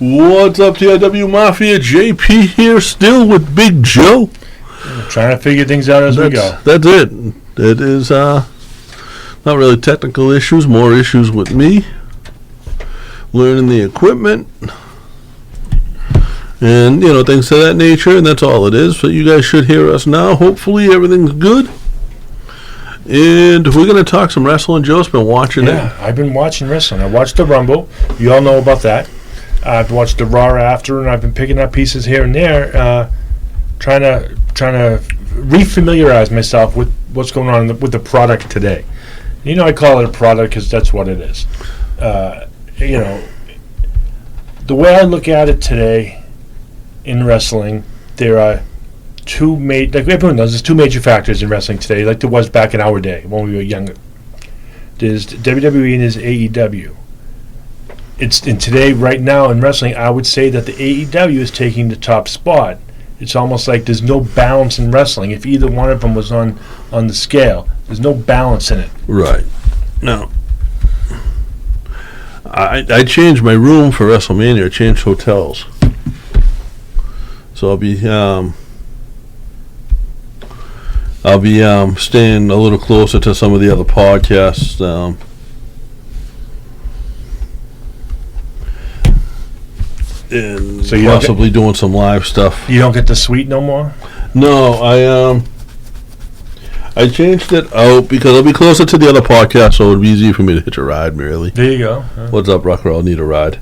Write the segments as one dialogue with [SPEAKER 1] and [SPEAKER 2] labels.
[SPEAKER 1] What's up, TIW Mafia? JP here, still with Big Joe.
[SPEAKER 2] We're trying to figure things out as we go.
[SPEAKER 1] That's it. It is not really technical issues, more issues with me. Learning the equipment. And, things of that nature, and that's all it is. So you guys should hear us now. Hopefully everything's good. And we're going to talk some wrestling. Joe's been watching it.
[SPEAKER 2] Yeah, I've been watching wrestling. I watched the Rumble. You all know about that. I've watched the Raw after, and I've been picking up pieces here and there, trying to refamiliarize myself with what's going on with the product today. I call it a product because that's what it is. The way I look at it today in wrestling, there are two major, like everyone knows, there's two major factors in wrestling today, like there was back in our day when we were younger. There's WWE and there's AEW. And today, right now in wrestling, I would say that the AEW is taking the top spot. It's almost like there's no balance in wrestling. If either one of them was on the scale, there's no balance in it.
[SPEAKER 1] Right. Now, I changed my room for WrestleMania. I changed hotels. So I'll be staying a little closer to some of the other podcasts. And so possibly doing some live stuff.
[SPEAKER 2] You don't get the suite no more?
[SPEAKER 1] No, I changed it out because I'll be closer to the other podcast, so it'd be easy for me to hitch a ride, merely.
[SPEAKER 2] There you go.
[SPEAKER 1] What's up, Rucker? I'll need a ride.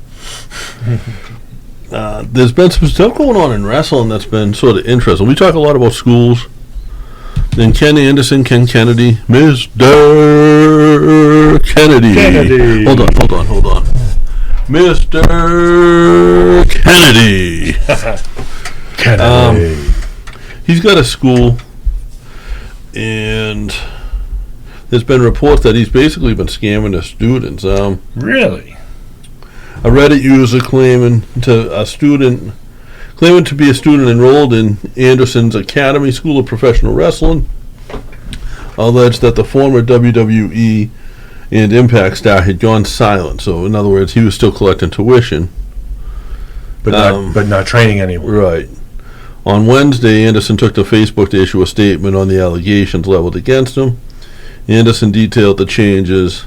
[SPEAKER 1] There's been some stuff going on in wrestling that's been sort of interesting. We talk a lot about schools. Then Ken Anderson, Ken Kennedy, Mr. Kennedy. Hold on. Mr. Kennedy.
[SPEAKER 2] Kennedy.
[SPEAKER 1] He's got a school, and there's been reports that he's basically been scamming the students.
[SPEAKER 2] Really?
[SPEAKER 1] A Reddit user claiming to be a student enrolled in Anderson's Academy School of Professional Wrestling alleged that the former WWE and Impact star had gone silent. So, in other words, he was still collecting tuition.
[SPEAKER 2] But not training anyone.
[SPEAKER 1] Right. On Wednesday, Anderson took to Facebook to issue a statement on the allegations leveled against him. Anderson detailed the challenges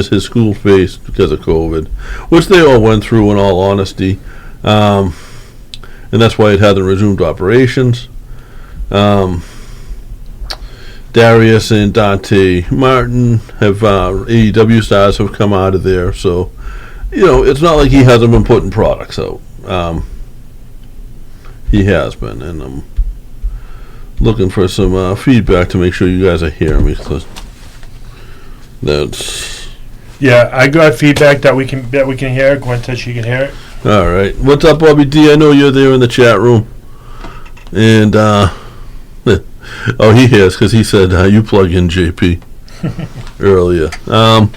[SPEAKER 1] his school faced because of COVID, which they all went through in all honesty. And that's why it hasn't resumed operations. Darius and Dante Martin have AEW stars have come out of there, so it's not like he hasn't been putting products out. He has been, and I'm looking for some feedback to make sure you guys are hearing me. Cause that's
[SPEAKER 2] I got feedback that we can hear. Gwen said she can hear it.
[SPEAKER 1] All right. What's up, Bobby D? I know you're there in the chat room, and he hears because he said you plug in JP earlier. Got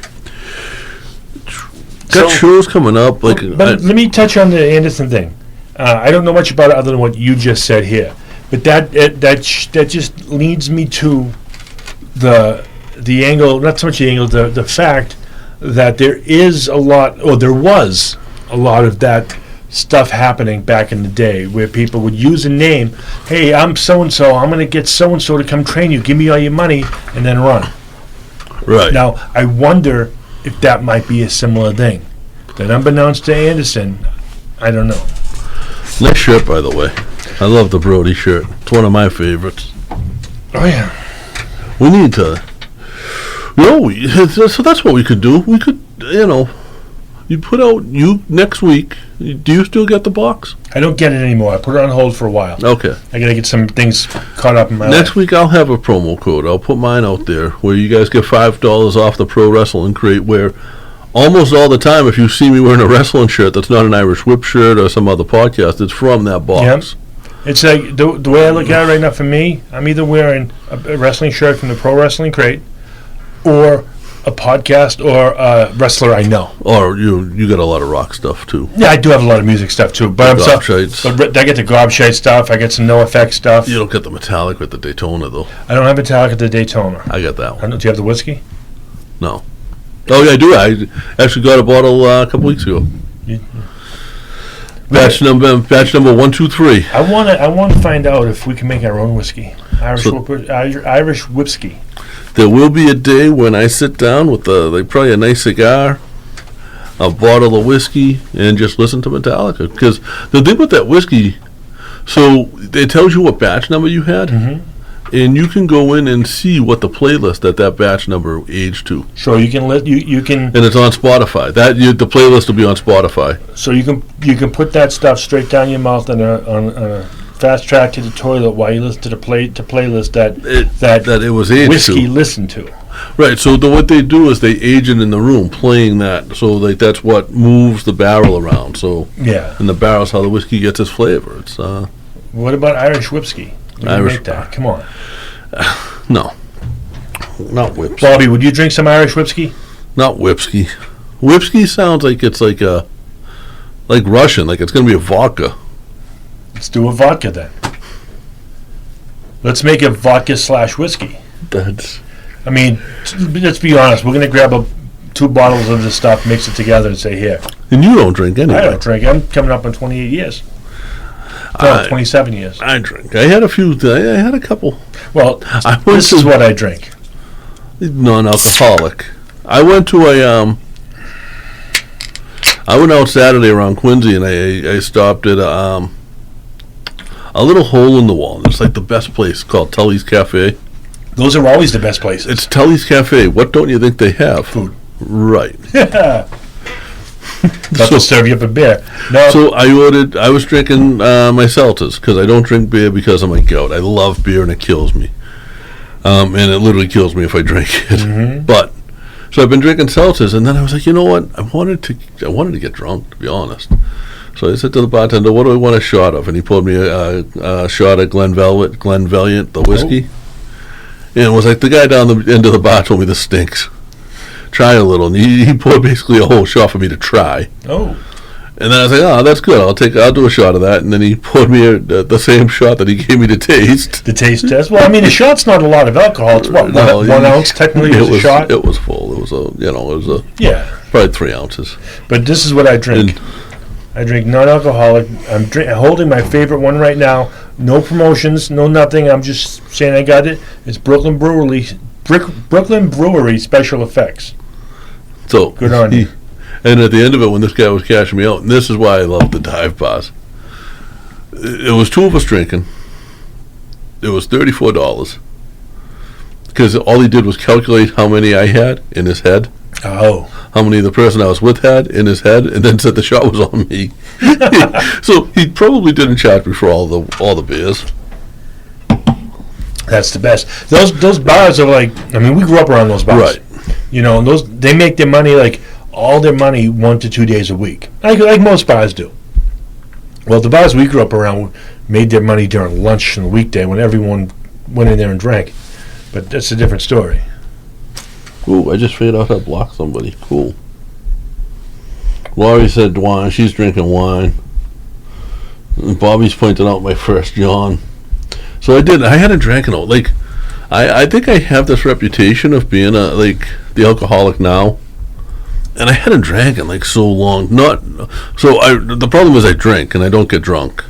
[SPEAKER 1] shows coming up. But
[SPEAKER 2] let me touch on the Anderson thing. I don't know much about it other than what you just said here, but that just leads me to the angle. Not so much the angle, the fact that there was a lot of that stuff happening back in the day where people would use a name. Hey, I'm so-and-so. I'm going to get so-and-so to come train you. Give me all your money, and then run.
[SPEAKER 1] Right.
[SPEAKER 2] Now, I wonder if that might be a similar thing. That unbeknownst to Anderson, I don't know.
[SPEAKER 1] Nice shirt, by the way. I love the Brody shirt. It's one of my favorites.
[SPEAKER 2] Oh, yeah.
[SPEAKER 1] We need to... so that's what we could do. We could, you put out next week. Do you still get the box?
[SPEAKER 2] I don't get it anymore. I put it on hold for a while.
[SPEAKER 1] Okay.
[SPEAKER 2] I got to get some things caught up in my
[SPEAKER 1] Next
[SPEAKER 2] life.
[SPEAKER 1] week I'll have a promo code. I'll put mine out there where you guys get $5 off the Pro Wrestling Crate, where almost all the time if you see me wearing a wrestling shirt that's not an Irish Whip shirt or some other podcast, it's from that box.
[SPEAKER 2] Yep. It's like the way I look at it right now for me, I'm either wearing a wrestling shirt from the Pro Wrestling Crate or a podcast or a wrestler I know.
[SPEAKER 1] Or you got a lot of rock stuff too.
[SPEAKER 2] Yeah, I do have a lot of music stuff too. But
[SPEAKER 1] I
[SPEAKER 2] get the Gobshite stuff. I get some No Effects stuff.
[SPEAKER 1] You don't get the Metallic with the Daytona though.
[SPEAKER 2] I don't have Metallic at the Daytona.
[SPEAKER 1] I got that one.
[SPEAKER 2] Do you have the whiskey?
[SPEAKER 1] No. Oh yeah, I do. I actually got a bottle a couple weeks ago. Batch number 123.
[SPEAKER 2] I want to find out if we can make our own whiskey. Irish whiskey.
[SPEAKER 1] There will be a day when I sit down with probably a nice cigar, a bottle of whiskey, and just listen to Metallica. Because the thing with that whiskey, so it tells you what batch number you had, and you can go in and see what the playlist that batch number aged to.
[SPEAKER 2] So you can you can.
[SPEAKER 1] And it's on Spotify. The playlist will be on Spotify.
[SPEAKER 2] So you can put that stuff straight down your mouth on a fast track to the toilet while you listen to the playlist that
[SPEAKER 1] it was aged
[SPEAKER 2] whiskey
[SPEAKER 1] to.
[SPEAKER 2] listened to.
[SPEAKER 1] Right. So what they do is they age it in the room, playing that. So that's what moves the barrel around. So
[SPEAKER 2] yeah.
[SPEAKER 1] And the barrel's how the whiskey gets its flavor. It's
[SPEAKER 2] What about Irish whiskey?
[SPEAKER 1] Irish.
[SPEAKER 2] Make that. Come on.
[SPEAKER 1] No. Not whips.
[SPEAKER 2] Bobby, would you drink some Irish whiskey?
[SPEAKER 1] Not whiskey. Whiskey sounds like it's like Russian, like it's going to be a vodka.
[SPEAKER 2] Let's do a vodka then. Let's make a vodka / whiskey. I mean, let's be honest. We're going to grab 2 bottles of this stuff, mix it together, and say, here.
[SPEAKER 1] And you don't drink anyway.
[SPEAKER 2] I don't drink. I'm coming up on 28 years. No, 27 years.
[SPEAKER 1] I drink. I had a couple.
[SPEAKER 2] Well, this is what I drink.
[SPEAKER 1] Non-alcoholic. I went out Saturday around Quincy, and I stopped at a little hole in the wall. It's like the best place, called Tully's Cafe.
[SPEAKER 2] Those are always the best places.
[SPEAKER 1] It's Tully's Cafe. What don't you think they have?
[SPEAKER 2] Food.
[SPEAKER 1] Right.
[SPEAKER 2] They'll serve you up a beer. No.
[SPEAKER 1] So I was drinking my seltzers, because I don't drink beer because of my gout. I love beer and it kills me. And it literally kills me if I drink it.
[SPEAKER 2] Mm-hmm.
[SPEAKER 1] But so I've been drinking seltzers, and then I was like, you know what? I wanted to get drunk, to be honest. So I said to the bartender, "What do I want a shot of?" And he poured me a shot of Glenvaliant, the whiskey. And it was like the guy down the end of the bar told me, "This stinks. Try a little." And he poured basically a whole shot for me to try.
[SPEAKER 2] Oh.
[SPEAKER 1] And then I was like, "Oh, that's good. I'll do a shot of that." And then he poured me the same shot that he gave me to taste.
[SPEAKER 2] The taste test. Well, I mean, a shot's not a lot of alcohol. It's what, 1 ounce technically is a shot.
[SPEAKER 1] It was full. It was probably 3 ounces.
[SPEAKER 2] But this is what I drink. I drink non-alcoholic. I'm holding my favorite one right now. No promotions, no nothing. I'm just saying I got it. It's Brooklyn Brewery Special Effects.
[SPEAKER 1] So
[SPEAKER 2] good on you.
[SPEAKER 1] And at the end of it, when this guy was cashing me out, and this is why I love the dive bars. It was 2 of us drinking. It was $34 because all he did was calculate how many I had in his head.
[SPEAKER 2] Oh.
[SPEAKER 1] How many the person I was with had in his head, and then said the shot was on me. So he probably didn't charge me for all the beers.
[SPEAKER 2] That's the best. Those bars are like, I mean, we grew up around those bars.
[SPEAKER 1] Right.
[SPEAKER 2] You know, and they make their money, like all their money 1 to 2 days a week, like most bars do. Well, the bars we grew up around made their money during lunch and the weekday when everyone went in there and drank. But that's a different story.
[SPEAKER 1] Ooh, I just figured out how to block somebody. Cool. Laurie said wine. She's drinking wine. And Bobby's pointing out my first yawn. So I hadn't drank in I think I have this reputation of being the alcoholic now. And I hadn't drank in so long. The problem is I drink and I don't get drunk.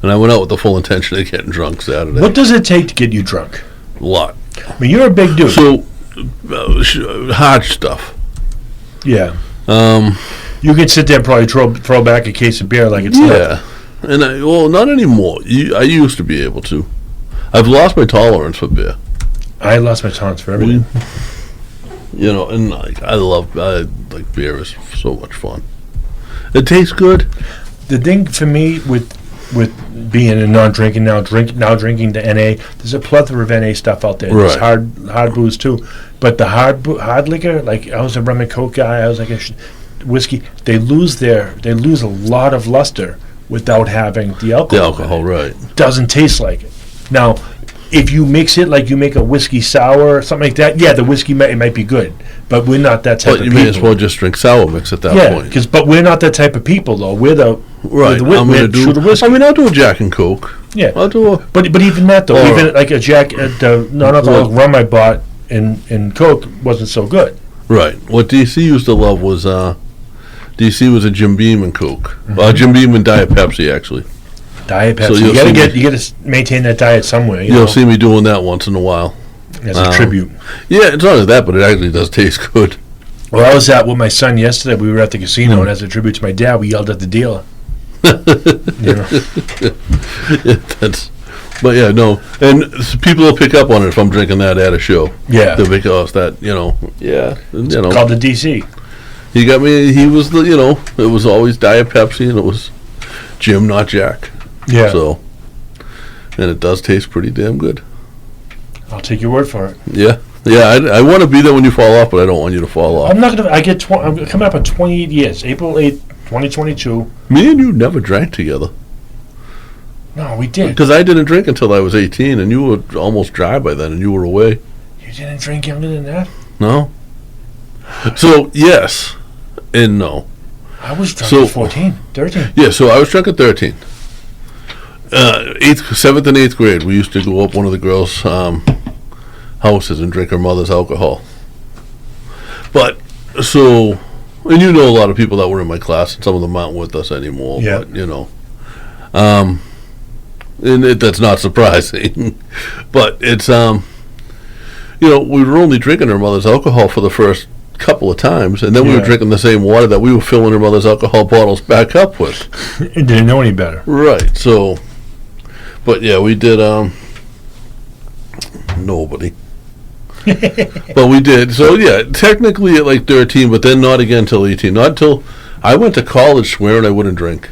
[SPEAKER 1] And I went out with the full intention of getting drunk Saturday.
[SPEAKER 2] What does it take to get you drunk?
[SPEAKER 1] A lot.
[SPEAKER 2] I mean, you're a big dude.
[SPEAKER 1] So, hard stuff.
[SPEAKER 2] Yeah. You can sit there and probably throw back a case of beer like it's nothing.
[SPEAKER 1] And not anymore. I used to be able to. I've lost my tolerance for beer.
[SPEAKER 2] I lost my tolerance for everything.
[SPEAKER 1] And beer is so much fun. It tastes good.
[SPEAKER 2] The thing for me with being a non-drinking now drinking the NA, there's a plethora of NA stuff out there. There's hard booze too, but the hard liquor, like I was a rum and coke guy, I was like a whiskey. They lose a lot of luster without having the alcohol.
[SPEAKER 1] The alcohol, right?
[SPEAKER 2] Doesn't taste like it. Now, if you mix it like you make a whiskey sour or something like that, yeah, the whiskey might be good, but we're not that type of people.
[SPEAKER 1] You may as well just drink sour mix at that point.
[SPEAKER 2] Yeah, but we're not that type of people though. We're the whiskey.
[SPEAKER 1] I mean, I'll do a Jack and Coke.
[SPEAKER 2] Yeah,
[SPEAKER 1] I'll do
[SPEAKER 2] but even that though, even like a Jack, the non-alcoholic rum I bought in Coke wasn't so good.
[SPEAKER 1] Right. What DC used to love was DC was a Jim Beam and Coke. Jim Beam and Diet Pepsi, actually.
[SPEAKER 2] Diet Pepsi.
[SPEAKER 1] So
[SPEAKER 2] you gotta maintain that diet somewhere.
[SPEAKER 1] You'll see me doing that once in a while.
[SPEAKER 2] As a tribute.
[SPEAKER 1] Yeah, it's not only that, but it actually does taste good.
[SPEAKER 2] Well, I was out with my son yesterday. We were at the casino, and as a tribute to my dad, we yelled at the dealer.
[SPEAKER 1] But yeah, no. And people will pick up on it if I'm drinking that at a show.
[SPEAKER 2] Yeah.
[SPEAKER 1] They'll make us that, yeah.
[SPEAKER 2] Called the DC.
[SPEAKER 1] He got me, he was it was always Diet Pepsi, and it was Jim, not Jack.
[SPEAKER 2] Yeah.
[SPEAKER 1] So, and it does taste pretty damn good.
[SPEAKER 2] I'll take your word for it.
[SPEAKER 1] Yeah. Yeah, I want to be there when you fall off, but I don't want you to fall off.
[SPEAKER 2] I'm not gonna. I'm coming up on 28 years. April 8th, 2022.
[SPEAKER 1] Me and you never drank together.
[SPEAKER 2] No, we did.
[SPEAKER 1] Because I didn't drink until I was 18, and you were almost dry by then, and you were away.
[SPEAKER 2] You didn't drink younger than that?
[SPEAKER 1] No. So, yes and no.
[SPEAKER 2] I was drunk at 14, 13.
[SPEAKER 1] Yeah, so I was drunk at 13. 7th and 8th grade, we used to go up one of the girls' houses and drink her mother's alcohol. But, so, and you know a lot of people that were in my class, and some of them aren't with us anymore.
[SPEAKER 2] Yeah.
[SPEAKER 1] But, and that's not surprising. But it's, we were only drinking her mother's alcohol for the first couple of times, and then we were drinking the same water that we were filling her mother's alcohol bottles back up with.
[SPEAKER 2] It didn't know any better.
[SPEAKER 1] Right, so, but yeah, we did, nobody. But we did. So yeah, technically at like 13, but then not again till 18. Not till I went to college swearing I wouldn't drink.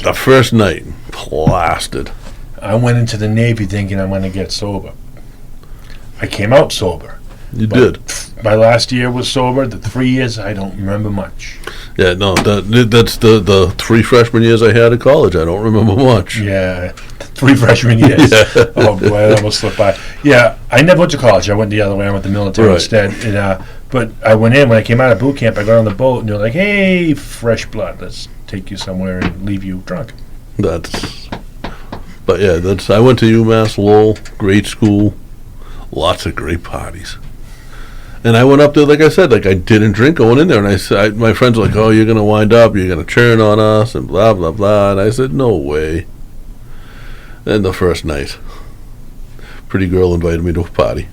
[SPEAKER 1] The first night, blasted.
[SPEAKER 2] I went into the Navy thinking I'm going to get sober. I came out sober.
[SPEAKER 1] You did.
[SPEAKER 2] My last year was sober. The 3 years, I don't remember much.
[SPEAKER 1] Yeah, no, that's the 3 freshman years I had at college. I don't remember much.
[SPEAKER 2] Yeah, 3 freshman years.
[SPEAKER 1] Yeah.
[SPEAKER 2] Oh boy, that almost slipped by. Yeah, I never went to college. I went the other way. I went to the military instead. And, but I went in when I came out of boot camp. I got on the boat, and they're like, "Hey, fresh blood. Let's take you somewhere and leave you drunk."
[SPEAKER 1] But yeah, I went to UMass Lowell, great school, lots of great parties. And I went up there, like I said, like I didn't drink going in there. And my friends were like, "Oh, you're going to wind up, you're going to turn on us, and blah, blah, blah." And I said, "No way." And the first night, pretty girl invited me to a party.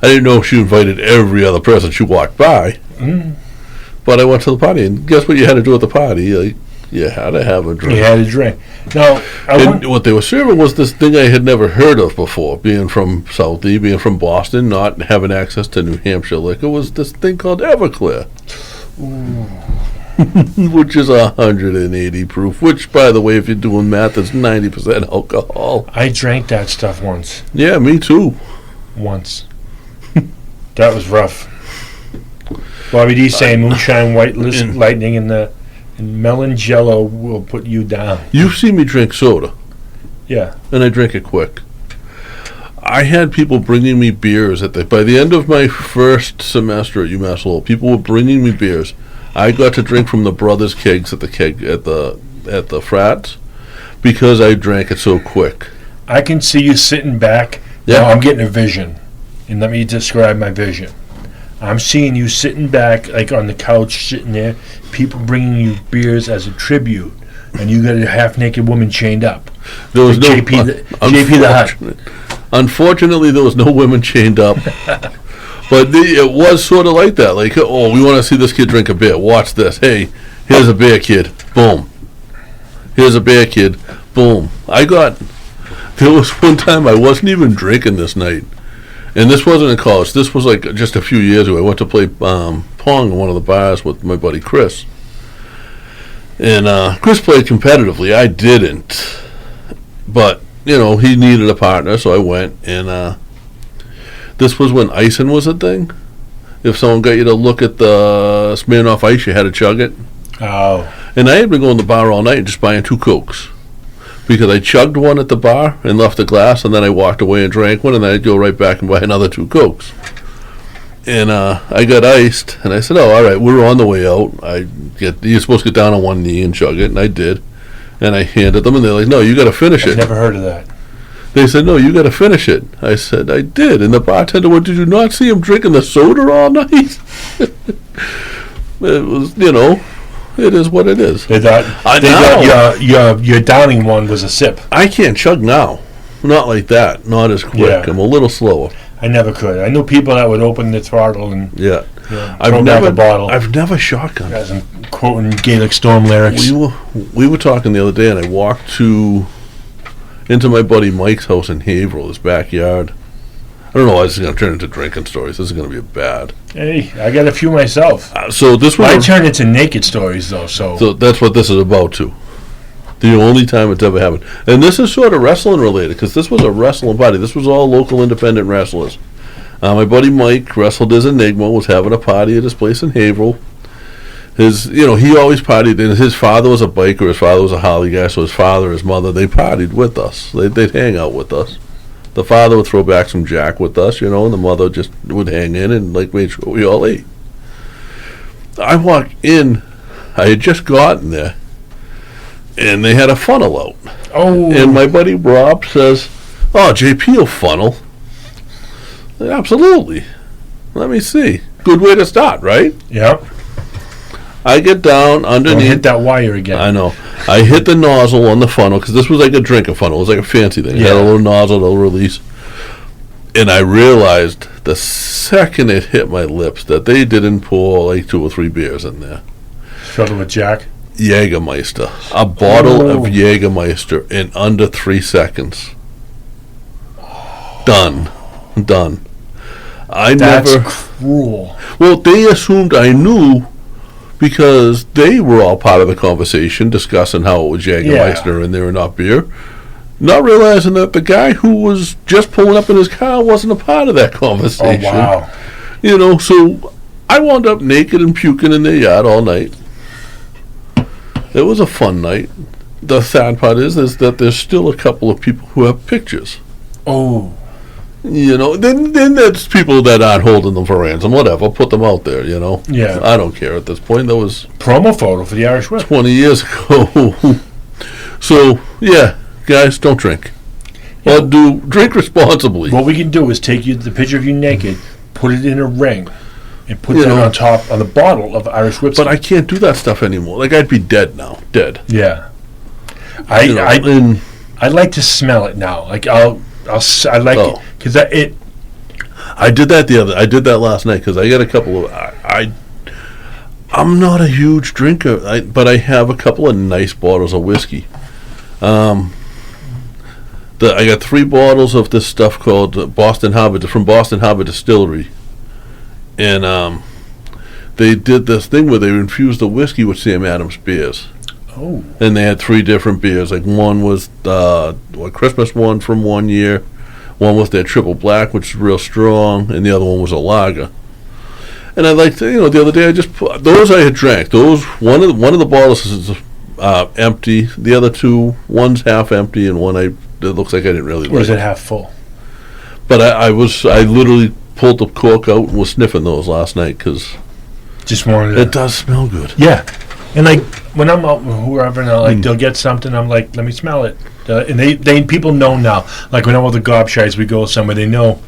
[SPEAKER 1] I didn't know if she invited every other person she walked by. But I went to the party, and guess what you had to do at the party? Like, you had to have a drink.
[SPEAKER 2] You had a drink. Now,
[SPEAKER 1] what they were serving was this thing I had never heard of before, being from Southie, being from Boston, not having access to New Hampshire liquor, was this thing called Everclear. Which is 180 proof, which, by the way, if you're doing math, is 90% alcohol.
[SPEAKER 2] I drank that stuff once.
[SPEAKER 1] Yeah, me too.
[SPEAKER 2] Once. That was rough. Bobby D saying moonshine, white lightning, and melon jello will put you down.
[SPEAKER 1] You've seen me drink soda.
[SPEAKER 2] Yeah.
[SPEAKER 1] And I drink it quick. I had people bringing me beers by the end of my first semester at UMass Lowell, people were bringing me beers. I got to drink from the brothers' kegs at the frats because I drank it so quick.
[SPEAKER 2] I can see you sitting back.
[SPEAKER 1] Yeah.
[SPEAKER 2] Now I'm getting a vision, and let me describe my vision. I'm seeing you sitting back, like on the couch, sitting there, people bringing you beers as a tribute, and you got a half-naked woman chained up.
[SPEAKER 1] There was no
[SPEAKER 2] JP the Hut.
[SPEAKER 1] Unfortunately, there was no women chained up. But it was sort of like that. Like, oh, we want to see this kid drink a beer. Watch this. Hey, here's a beer, kid. Boom. Here's a beer, kid. Boom. There was one time I wasn't even drinking this night. And this wasn't in college. This was like just a few years ago. I went to play pong in one of the bars with my buddy Chris. And Chris played competitively. I didn't. But, he needed a partner, so I went. And this was when icing was a thing. If someone got you to look at the Smirnoff Ice, you had to chug it.
[SPEAKER 2] Oh.
[SPEAKER 1] And I had been going to the bar all night and just buying 2 Cokes. Because I chugged one at the bar and left the glass, and then I walked away and drank one, and then I'd go right back and buy another 2 Cokes. And I got iced, and I said, "Oh, all right, we're on the way out. You're supposed to get down on one knee and chug it," and I did. And I handed them, and they're like, "No, you got to finish it."
[SPEAKER 2] I've never heard of that.
[SPEAKER 1] They said, "No, you got to finish it." I said, "I did." And the bartender went, "Did you not see him drinking the soda all night?" It was, it is what it is.
[SPEAKER 2] They thought your Downing one was a sip.
[SPEAKER 1] I can't chug now. Not like that. Not as quick.
[SPEAKER 2] Yeah.
[SPEAKER 1] I'm a little slower.
[SPEAKER 2] I never could. I knew people that would open the throttle and
[SPEAKER 1] Yeah.
[SPEAKER 2] throw back a bottle.
[SPEAKER 1] I've never shotgunned.
[SPEAKER 2] As I'm quoting Gaelic Storm lyrics.
[SPEAKER 1] We were talking the other day, and I walked into my buddy Mike's house in Haverhill, his backyard. I don't know why this is going to turn into drinking stories. This is going to be bad.
[SPEAKER 2] Hey, I got a few myself.
[SPEAKER 1] So this was
[SPEAKER 2] I turn into naked stories, though,
[SPEAKER 1] so that's what this is about, too. The only time it's ever happened. And this is sort of wrestling related, because this was a wrestling party. This was all local independent wrestlers. My buddy Mike wrestled as Enigma, was having a party at his place in Haverhill. He always partied, and his father was a biker, his father was a Harley guy, so his father, his mother, they partied with us. They'd hang out with us. The father would throw back some jack with us, and the mother just would hang in and made sure we all ate. I walked in, I had just gotten there, and they had a funnel out.
[SPEAKER 2] Oh.
[SPEAKER 1] And my buddy Rob says, "Oh, JP will funnel." Absolutely. Let me see. Good way to start, right?
[SPEAKER 2] Yep.
[SPEAKER 1] I get down underneath.
[SPEAKER 2] Don't hit that wire again.
[SPEAKER 1] I know. I hit the nozzle on the funnel, because this was like a drinking funnel. It was like a fancy thing. It had a little nozzle, a little release. And I realized the second it hit my lips that they didn't pour like 2 or 3 beers in there.
[SPEAKER 2] Filled it with Jack?
[SPEAKER 1] Jägermeister. A bottle of Jägermeister in under 3 seconds. Done.
[SPEAKER 2] That's cruel.
[SPEAKER 1] Well, they assumed I knew, because they were all part of the conversation discussing how it was Jägermeister in there and not beer, not realizing that the guy who was just pulling up in his car wasn't a part of that conversation.
[SPEAKER 2] Oh, wow.
[SPEAKER 1] So I wound up naked and puking in their yard all night. It was a fun night. The sad part is that there's still a couple of people who have pictures.
[SPEAKER 2] Oh.
[SPEAKER 1] Then there's people that aren't holding them for ransom, whatever, put them out there,
[SPEAKER 2] Yeah.
[SPEAKER 1] I don't care at this point. That was
[SPEAKER 2] Promo photo for the Irish Whip.
[SPEAKER 1] 20 years ago. So, yeah, guys, don't drink.
[SPEAKER 2] Yeah.
[SPEAKER 1] Or drink responsibly.
[SPEAKER 2] What we can do is take the picture of you naked, put it in a ring, and put that on the bottle of Irish Whip.
[SPEAKER 1] But I can't do that stuff anymore. Like, I'd be dead now. Dead.
[SPEAKER 2] Yeah. I like to smell it now. Like, I like it, because
[SPEAKER 1] I did that last night, because I got a couple of I'm not a huge drinker, but I have a couple of nice bottles of whiskey. I got 3 bottles of this stuff called Boston Harbor, from Boston Harbor Distillery, and they did this thing where they infused the whiskey with Sam Adams beers.
[SPEAKER 2] Oh.
[SPEAKER 1] And they had 3 different beers. Like, one was a Christmas one from one year. One was their triple black, which is real strong, and the other one was a lager. And I liked, the other day those I had drank. Those one of the bottles is empty. The other 2, one's half empty, and one it looks like I didn't really like.
[SPEAKER 2] Or is it half full?
[SPEAKER 1] But I literally pulled the cork out and was sniffing those last night, because
[SPEAKER 2] just wanted
[SPEAKER 1] it does smell good.
[SPEAKER 2] Yeah. And like when I'm out with whoever, and they'll get something, I'm like, let me smell it. And they people know now. Like when I'm with the gobshites, we go somewhere, they know.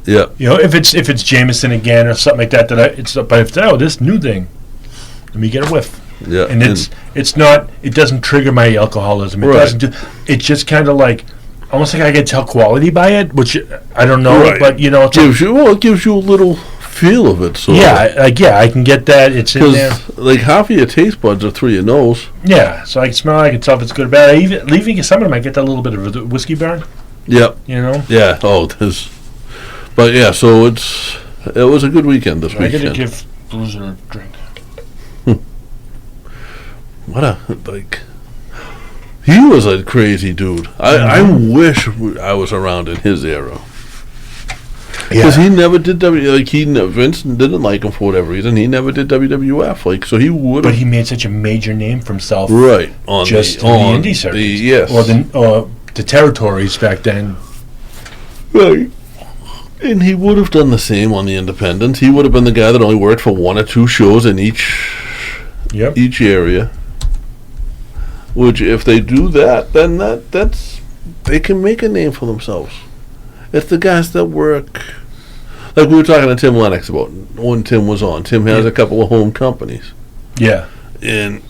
[SPEAKER 1] Yeah.
[SPEAKER 2] If it's Jameson again or something like that, but if this new thing, let me get a whiff.
[SPEAKER 1] Yeah.
[SPEAKER 2] And it's not. It doesn't trigger my alcoholism. It doesn't do. It's just kind of like, almost like I can tell quality by it, which I don't know.
[SPEAKER 1] Right.
[SPEAKER 2] But
[SPEAKER 1] it gives you a little feel of it. So
[SPEAKER 2] I can get that. It's in there.
[SPEAKER 1] Like half of your taste buds are through your nose.
[SPEAKER 2] Yeah, so I can smell. I can tell if it's good or bad. I even some of them I get that little bit of a whiskey burn.
[SPEAKER 1] Yep.
[SPEAKER 2] Yeah.
[SPEAKER 1] Oh, but yeah. So it was a good weekend this weekend.
[SPEAKER 2] I gotta give Boozer a drink.
[SPEAKER 1] He was a crazy dude. I wish I was around in his era. Because he never did Vince didn't like him for whatever reason. He never did WWF. So he would.
[SPEAKER 2] But he made such a major name for himself,
[SPEAKER 1] right?
[SPEAKER 2] On the indie circuit,
[SPEAKER 1] yes,
[SPEAKER 2] or the territories back then.
[SPEAKER 1] Right. And he would have done the same on the independents. He would have been the guy that only worked for 1 or 2 shows in each area. Which, if they do that, then they can make a name for themselves. It's the guys that work Like we were talking to Tim Lennox about when Tim was on. Tim has a couple of home companies.
[SPEAKER 2] Yeah.
[SPEAKER 1] And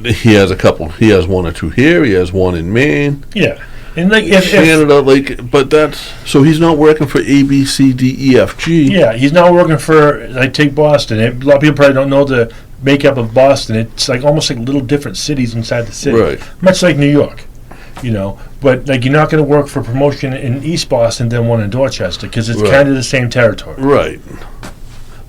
[SPEAKER 1] he has a couple. He has one or two here. He has one in Maine.
[SPEAKER 2] Yeah. And like if
[SPEAKER 1] Canada, but that's so he's not working for A, B, C, D, E, F, G.
[SPEAKER 2] Yeah, he's not working for, like, take Boston. A lot of people probably don't know the makeup of Boston. It's like almost like little different cities inside the city.
[SPEAKER 1] Right.
[SPEAKER 2] Much like New York, But, like, you're not going to work for promotion in East Boston than one in Dorchester because it's kind of the same territory.
[SPEAKER 1] Right.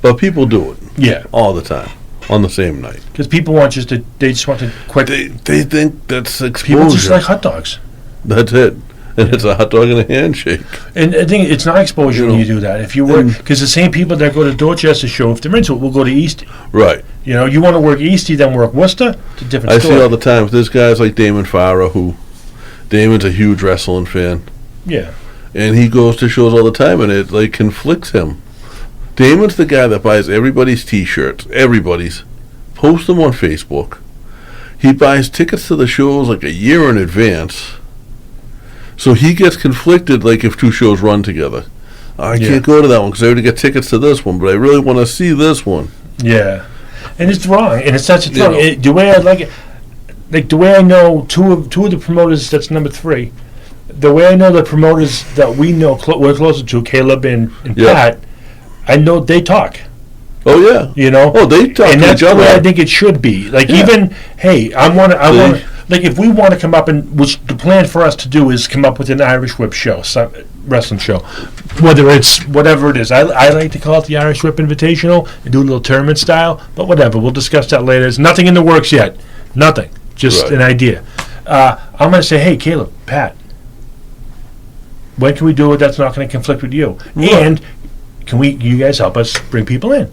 [SPEAKER 1] But people do it.
[SPEAKER 2] Yeah.
[SPEAKER 1] All the time. On the same night.
[SPEAKER 2] Because people want they just want to quick.
[SPEAKER 1] They think that's exposure.
[SPEAKER 2] People just like hot dogs.
[SPEAKER 1] That's it. And it's a hot dog and a handshake.
[SPEAKER 2] And I think it's not exposure when you do that. If you work, because the same people that go to Dorchester show, if they're into it, will go to Eastie.
[SPEAKER 1] Right.
[SPEAKER 2] You want to work Eastie, then work Worcester. It's a different story.
[SPEAKER 1] I see all the time. There's guys like Damon Farah Damon's a huge wrestling fan.
[SPEAKER 2] Yeah.
[SPEAKER 1] And he goes to shows all the time, and it like conflicts him. Damon's the guy that buys everybody's T-shirts, posts them on Facebook. He buys tickets to the shows like a year in advance. So he gets conflicted, like if two shows run together. I can't go to that one because I already get tickets to this one, but I really want to see this one.
[SPEAKER 2] Yeah, and it's wrong, and it's such a thing. The way I like it, like the way I know two of the promoters. That's number 3. The way I know the promoters that we know we're closer to, Caleb and Pat. I know they talk.
[SPEAKER 1] Oh yeah. Oh, they talk.
[SPEAKER 2] And that's the way I think it should be. Like even, hey, I want like if we want to come up which the plan for us to do is come up with an Irish Whip show, some wrestling show, whether it's whatever it is. I like to call it the Irish Whip Invitational and do a little tournament style, but whatever. We'll discuss that later. There's nothing in the works yet. Nothing. Just an idea. I'm going to say, hey, Caleb, Pat, when can we do it that's not going to conflict with you? Right. And can you guys help us bring people in?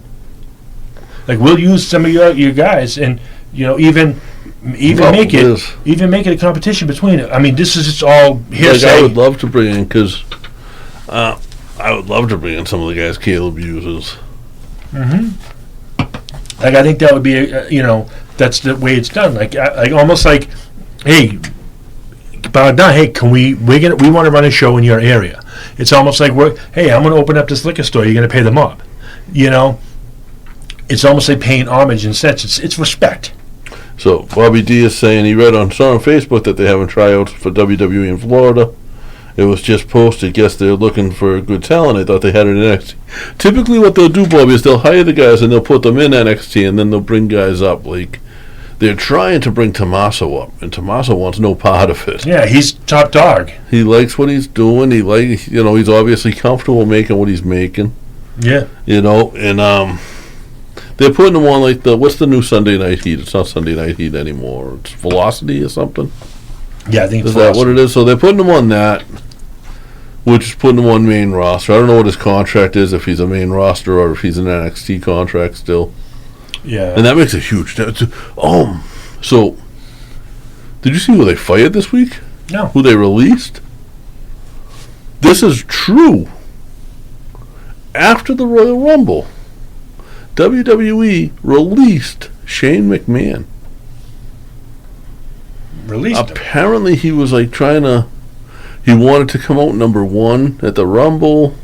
[SPEAKER 2] Like we'll use some of your guys, and even make it a competition between it. I mean, this is just all hearsay.
[SPEAKER 1] Like I would love to bring in some of the guys Caleb uses.
[SPEAKER 2] Mm-hmm. Like I think that would be that's the way it's done. Like almost like, hey, can we want to run a show in your area? It's almost like hey, I'm going to open up this liquor store. You're going to pay the mob. It's almost like paying homage in sense. It's respect.
[SPEAKER 1] So Bobby D is saying he saw on Facebook that they're having tryouts for WWE in Florida. It was just posted. Guess they're looking for good talent. I thought they had it in NXT. Typically what they'll do, Bobby, is they'll hire the guys and they'll put them in NXT and then they'll bring guys up. Like they're trying to bring Tommaso up, and Tommaso wants no part of it.
[SPEAKER 2] Yeah, he's top dog.
[SPEAKER 1] He likes what he's doing. He's obviously comfortable making what he's making.
[SPEAKER 2] Yeah.
[SPEAKER 1] And they're putting them on like what's the new Sunday Night Heat? It's not Sunday Night Heat anymore. It's Velocity or something.
[SPEAKER 2] Yeah, I think
[SPEAKER 1] is that what it is? So they're putting him on that, which is putting him on main roster. I don't know what his contract is, if he's a main roster or if he's an NXT contract still.
[SPEAKER 2] Yeah.
[SPEAKER 1] And that makes a huge difference. So did you see who they fired this week?
[SPEAKER 2] No.
[SPEAKER 1] Who they released? This is true. After the Royal Rumble, WWE released Shane McMahon. Apparently he was like he wanted to come out number 1 at the Rumble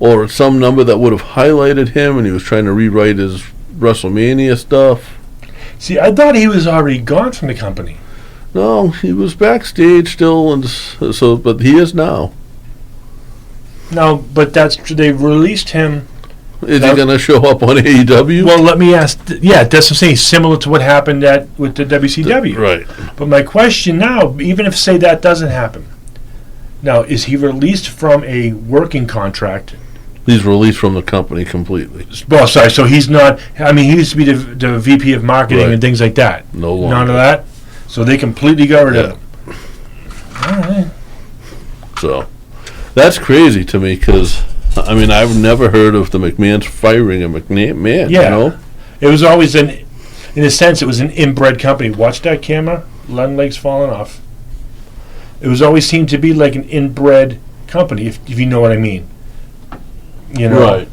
[SPEAKER 1] or at some number that would have highlighted him, and he was trying to rewrite his WrestleMania stuff.
[SPEAKER 2] See, I thought he was already gone from the company.
[SPEAKER 1] No, he was backstage still, but he is now.
[SPEAKER 2] No, but they released him.
[SPEAKER 1] Is he going to show up on AEW?
[SPEAKER 2] Well, let me ask. That's what I'm saying. Similar to what happened with the WCW.
[SPEAKER 1] Right.
[SPEAKER 2] But my question now, even if say that doesn't happen, now is he released from a working contract?
[SPEAKER 1] He's released from the company completely.
[SPEAKER 2] Well, sorry. So he's not. I mean, he used to be the VP of marketing and things like that.
[SPEAKER 1] No longer.
[SPEAKER 2] None of that. So they completely got rid of him. All right.
[SPEAKER 1] So that's crazy to me because. I mean, I've never heard of the McMahons firing a McMahon.
[SPEAKER 2] Yeah, it was always in a sense, it was an inbred company. Watch that camera, legs falling off. It was always seemed to be like an inbred company, if you know what I mean.
[SPEAKER 1] Right.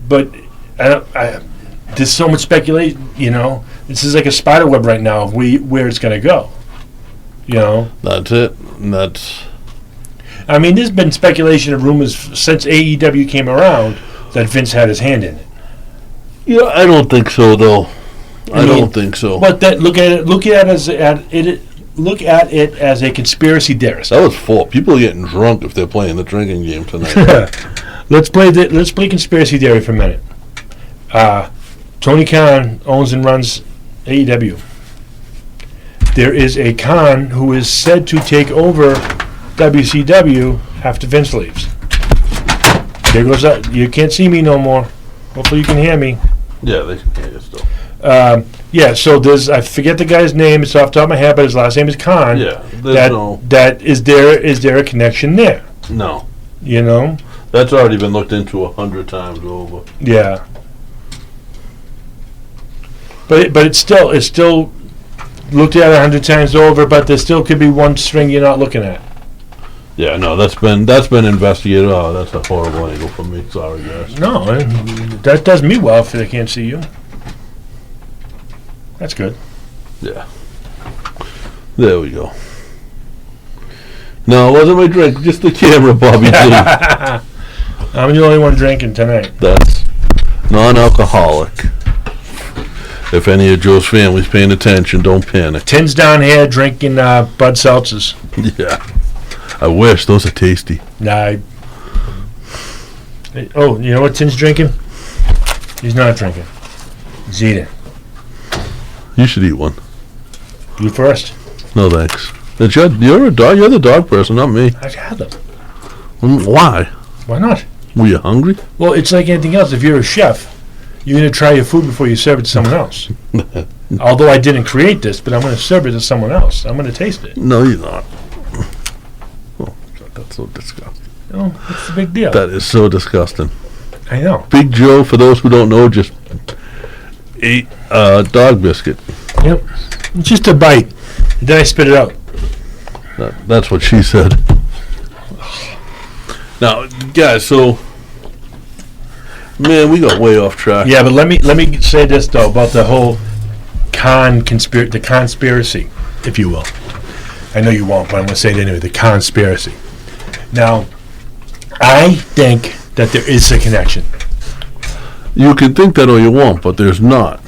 [SPEAKER 2] But there's so much speculation. This is like a spider web right now of where it's going to go.
[SPEAKER 1] That's it. And
[SPEAKER 2] I mean, there's been speculation of rumors since AEW came around that Vince had his hand in it.
[SPEAKER 1] Yeah, I don't think so, though. I don't think so.
[SPEAKER 2] But that look at it as a conspiracy theorist.
[SPEAKER 1] That was full. People are getting drunk if they're playing the drinking game tonight.
[SPEAKER 2] Let's play conspiracy theory for a minute. Tony Khan owns and runs AEW. There is a Khan who is said to take over WCW after Vince leaves. There goes that. You can't see me no more. Hopefully you can hear me.
[SPEAKER 1] Yeah, they can hear you still.
[SPEAKER 2] So there's, I forget the guy's name, it's off the top of my head, but his last name is Khan.
[SPEAKER 1] Yeah,
[SPEAKER 2] is there a connection there?
[SPEAKER 1] No.
[SPEAKER 2] You know?
[SPEAKER 1] That's already been looked into 100 times over.
[SPEAKER 2] Yeah. But it's still looked at 100 times over, but there still could be one string you're not looking at.
[SPEAKER 1] Yeah, no, that's been investigated. Oh, that's a horrible angle for me. Sorry, guys.
[SPEAKER 2] No, that does me well if they can't see you. That's good.
[SPEAKER 1] Yeah. There we go. No, it wasn't my drink. Just the camera, Bobby G.
[SPEAKER 2] I'm the only one drinking tonight.
[SPEAKER 1] That's non-alcoholic. If any of Joe's family's paying attention, don't panic.
[SPEAKER 2] Tim's down here drinking Bud Seltzers.
[SPEAKER 1] Yeah. I wish. Those are tasty.
[SPEAKER 2] Nah. Oh, you know what Tim's drinking? He's not drinking. He's eating.
[SPEAKER 1] You should eat one.
[SPEAKER 2] You first.
[SPEAKER 1] No, thanks. You're a dog. You're the dog person, not me.
[SPEAKER 2] I've had them.
[SPEAKER 1] Why?
[SPEAKER 2] Why not?
[SPEAKER 1] Were you hungry?
[SPEAKER 2] Well, it's like anything else. If you're a chef, you're going to try your food before you serve it to someone else. Although I didn't create this, but I'm going to serve it to someone else. I'm going to taste it.
[SPEAKER 1] No, you're not. Oh, God, that's so disgusting.
[SPEAKER 2] No, what's the big deal?
[SPEAKER 1] That is so disgusting.
[SPEAKER 2] I know.
[SPEAKER 1] Big Joe, for those who don't know, just ate a dog biscuit.
[SPEAKER 2] Yep. It's just a bite. And then I spit it out.
[SPEAKER 1] That's what she said. Now, guys, so man, we got way off track.
[SPEAKER 2] Yeah, but let me say this though about the whole the conspiracy, if you will. I know you won't, but I'm going to say it anyway. The conspiracy. Now, I think that there is a connection.
[SPEAKER 1] You can think that all you want, but there's not.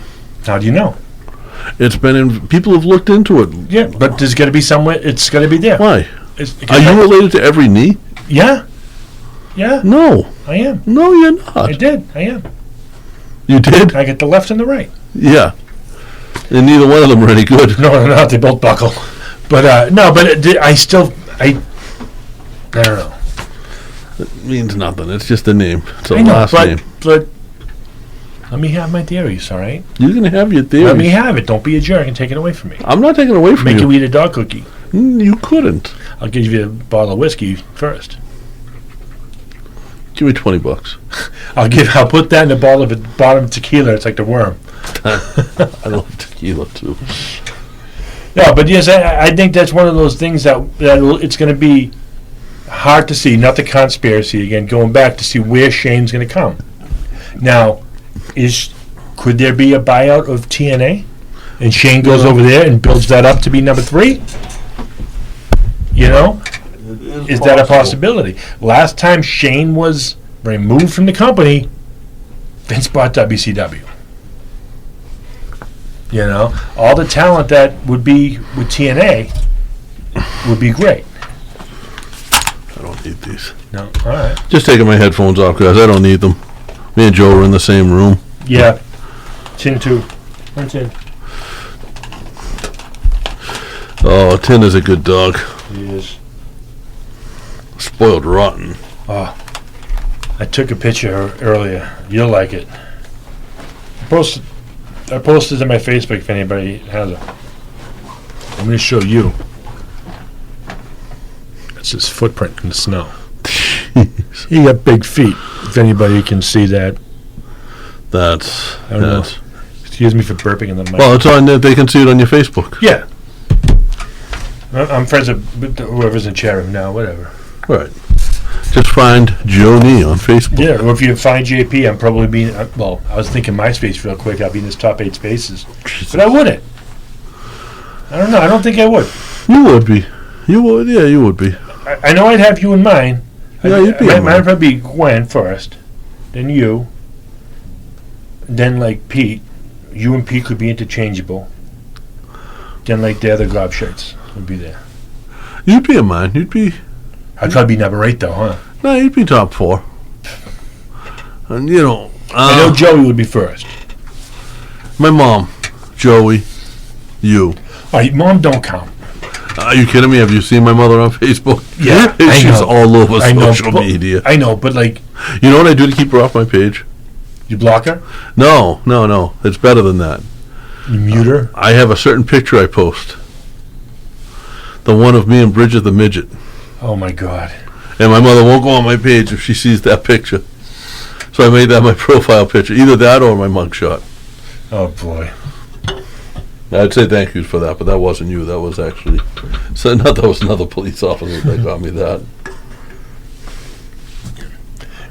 [SPEAKER 2] How do you know?
[SPEAKER 1] It's been in. People have looked into it.
[SPEAKER 2] Yeah, but there's got to be somewhere. It's got to be there.
[SPEAKER 1] Why? Are you related to every knee?
[SPEAKER 2] Yeah. Yeah.
[SPEAKER 1] No.
[SPEAKER 2] I am.
[SPEAKER 1] No, you're not.
[SPEAKER 2] I did. I am.
[SPEAKER 1] You did?
[SPEAKER 2] I get the left and the right.
[SPEAKER 1] Yeah. And neither one of them are any good.
[SPEAKER 2] No, they're not. They both buckle. But no. But I don't know.
[SPEAKER 1] It means nothing. It's just a name. It's a
[SPEAKER 2] I know,
[SPEAKER 1] last name.
[SPEAKER 2] But let me have my theories, all right?
[SPEAKER 1] You can have your theories.
[SPEAKER 2] Let me have it. Don't be a jerk and take it away from me.
[SPEAKER 1] I'm not taking it away from
[SPEAKER 2] Make
[SPEAKER 1] you.
[SPEAKER 2] you eat a dog cookie.
[SPEAKER 1] You couldn't.
[SPEAKER 2] I'll give you a bottle of whiskey first.
[SPEAKER 1] Give me $20.
[SPEAKER 2] I'll put that in the bottom of tequila. It's like the worm.
[SPEAKER 1] I love tequila too.
[SPEAKER 2] No, but yes, I think that's one of those things that it's going to be hard to see. Not the conspiracy again. Going back to see where Shane's going to come. Now, could there be a buyout of TNA, and Shane goes over there and builds that up to be number 3? You know, is that a possibility? Last time Shane was removed from the company, Vince bought WCW. You know, all the talent that would be with TNA would be great.
[SPEAKER 1] I don't need these.
[SPEAKER 2] No, all right.
[SPEAKER 1] Just taking my headphones off, guys. I don't need them. Me and Joe are in the same room.
[SPEAKER 2] Yeah. Tin 2. One tin.
[SPEAKER 1] Oh, Tin is a good dog.
[SPEAKER 2] He is.
[SPEAKER 1] Spoiled rotten.
[SPEAKER 2] Oh, I took a picture earlier. You'll like it. I posted it on my Facebook if anybody has it. I'm going to show you. That's his footprint in the snow. He got big feet. If anybody can see that. I don't know. Excuse me for burping in the mic.
[SPEAKER 1] Well, it's on there. They can see it on your Facebook.
[SPEAKER 2] Yeah. I'm friends with whoever's in chat room now, whatever.
[SPEAKER 1] Right. Just find Joe Nee on Facebook.
[SPEAKER 2] Yeah, or if you find JP, I'm probably being, I was thinking MySpace real quick. I'll be in his top 8 spaces.
[SPEAKER 1] Jesus.
[SPEAKER 2] But I wouldn't. I don't know. I don't think I would.
[SPEAKER 1] You would be. You would. Yeah, you would be.
[SPEAKER 2] I know I'd have you in mind.
[SPEAKER 1] Yeah, you'd be in
[SPEAKER 2] mine
[SPEAKER 1] mind.
[SPEAKER 2] would probably be Gwen first, then you, then like Pete. You and Pete could be interchangeable. Then like the other gob shirts would be there.
[SPEAKER 1] You'd be in mine. You'd be.
[SPEAKER 2] I'd probably be number 8 though, huh?
[SPEAKER 1] No, you'd be top 4. And you know.
[SPEAKER 2] I know Joey would be first.
[SPEAKER 1] My mom, Joey, you.
[SPEAKER 2] All right, Mom don't count.
[SPEAKER 1] Are you kidding me? Have you seen my mother on Facebook?
[SPEAKER 2] Yeah, I
[SPEAKER 1] She's
[SPEAKER 2] know.
[SPEAKER 1] all over
[SPEAKER 2] I know,
[SPEAKER 1] social
[SPEAKER 2] but-
[SPEAKER 1] media.
[SPEAKER 2] I know, but like,
[SPEAKER 1] You know what I do to keep her off my page?
[SPEAKER 2] you block her,
[SPEAKER 1] No. It's better than that.
[SPEAKER 2] you mute her.
[SPEAKER 1] I have a certain picture I post. The one of me and Bridget the midget.
[SPEAKER 2] Oh my God.
[SPEAKER 1] And my mother won't go on my page if she sees that picture. So I made that my profile picture. Either that or my mugshot.
[SPEAKER 2] Oh boy.
[SPEAKER 1] I'd say thank yous for that, but that wasn't you. That was actually... that was another police officer that got me that.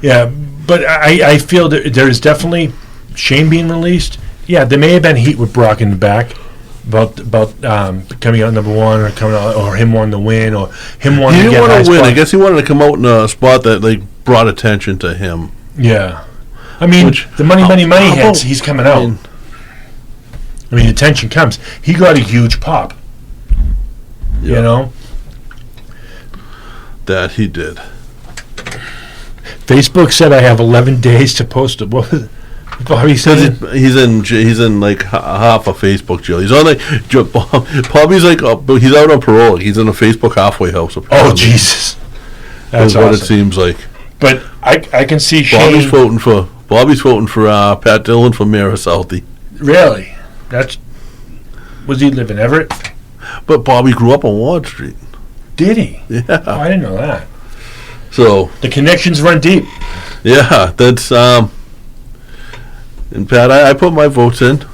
[SPEAKER 2] Yeah, but I feel that there is definitely shame being released. Yeah, there may have been heat with Brock in the back about coming out number 1 or coming out or him wanting to win or him wanting
[SPEAKER 1] He
[SPEAKER 2] to
[SPEAKER 1] didn't
[SPEAKER 2] get high
[SPEAKER 1] want to win.
[SPEAKER 2] spot.
[SPEAKER 1] I guess he wanted to come out in a spot that like brought attention to him.
[SPEAKER 2] Yeah, I mean
[SPEAKER 1] Which-
[SPEAKER 2] the money
[SPEAKER 1] how
[SPEAKER 2] hits.
[SPEAKER 1] about-
[SPEAKER 2] He's coming out. I mean, attention comes. He got a huge pop. You
[SPEAKER 1] Yeah.
[SPEAKER 2] know,
[SPEAKER 1] That he did.
[SPEAKER 2] Facebook said I have 11 days to post it. What was it? Bobby said?
[SPEAKER 1] He's in like half a Facebook jail. He's on like Bobby's like he's out on parole. He's in a Facebook halfway house.
[SPEAKER 2] Oh
[SPEAKER 1] Apparently.
[SPEAKER 2] Jesus,
[SPEAKER 1] That's
[SPEAKER 2] that's
[SPEAKER 1] what it
[SPEAKER 2] awesome.
[SPEAKER 1] seems like.
[SPEAKER 2] But I can see
[SPEAKER 1] Bobby's
[SPEAKER 2] Shane.
[SPEAKER 1] voting for Pat Dillon for mayor of Southie.
[SPEAKER 2] Really, was he live in Everett?
[SPEAKER 1] But Bobby grew up on Ward Street.
[SPEAKER 2] Did he? Oh,
[SPEAKER 1] Yeah.
[SPEAKER 2] I didn't know that.
[SPEAKER 1] So
[SPEAKER 2] The connections run deep.
[SPEAKER 1] yeah, that's and Pat, I put my votes in.